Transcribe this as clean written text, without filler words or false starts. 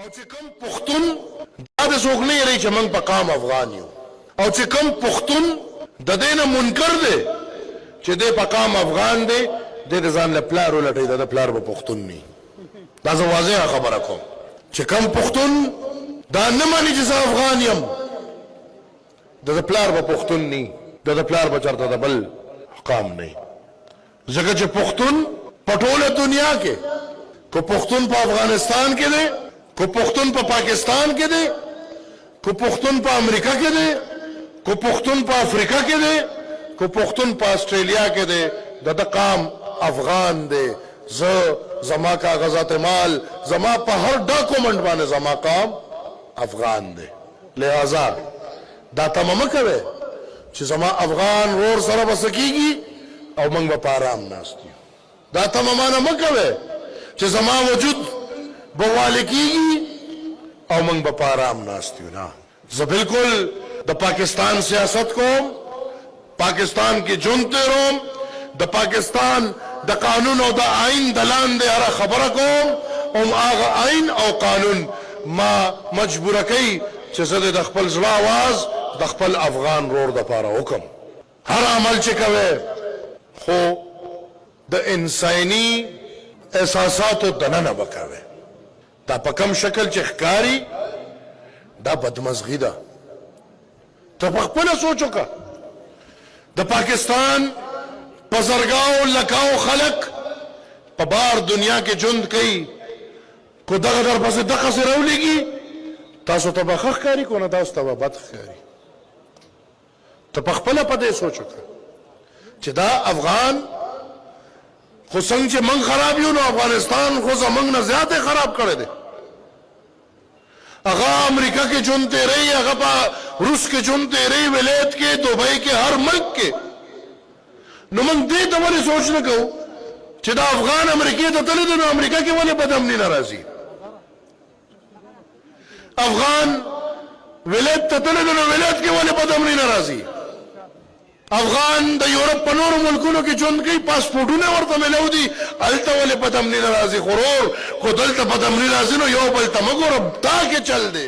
او چې کوم پښتون دا د څوک نه یری چې موږ په قام افغان یو او چې کوم پښتون د دې نه منکر دی چې د په قام افغان دی د ځان له پلار ولټي د پلار په پښتون نه دا زه واضحه خبره کوم چې کوم پښتون دا نه مانی چې زه افغان یم د پلار په پښتون نه د پلار په چرته د بل قام نه ځکه چې پښتون په ټوله دنیا کې کو پښتون په افغانستان کې دی کو پښتون په پاکستان کې دی کو پښتون په امریکا کې دی کو پښتون په افریقا کې دی کو پښتون په استرالیا کې دی د قام افغان دی زما کاغذات مال زما په هر ډاکومنٹ باندې زما قام افغان دی لہذا دا تمام کوي چې زما افغان ور سره بسکیږي او موږ په آرام ناستو دا تمام نه مکوي چې زما وجود بوالکیږي او موږ په آرام ناستو نه زه بالکل د پاکستان سیاست کوم پاکستان کې جون تیروم د پاکستان د قانون او د آئین د لاندې هر خبره کوم او هغه آئین او قانون ما مجبور کوي چې زه د خپل ځلا आवाज د خپل افغان رور د پاره وکم هر عمل چې کوي خو د انساني احساساتو دننه وکوي دا په کوم شکل چې ښکاری دا بدمزغي ده ته په خپل سوچ وکړه د پاکستان په زرګاو لکاو خلق په بار دنیا کې ژوند کوي کو دغه در پسې دغه سره راولېږي تاسو ته به ښه ښکاري کو نه تاسو ته به بد ښکاري ته په خپله په دې سوچ وکړه چې دا افغان خو څنګه چې موږ خراب یو نو افغانستان خو زموږ نه زیاته خراب کړی دی هغه امریکا کې ژوند تیری هغه په روس کې ژوند تیری ولایت کې دوبۍ کې هر ملک کې نو موږ دې ته ولې سوچ نه کوو چې دا افغان امریکې ته تللی دی نو امریکا کې ولې بدامني نه راځي افغان ولایت ته تللی دی نو ولایت کې ولې بدامني نه راځي افغان د یورپ په نورو ملکونو کې ژوند کوي پاسپورټونه ورته ملو دي هلته ولې بدامني نه راځي خو دلته بدامني راځي نو یو بل ته مه ګوره دا کې چل دی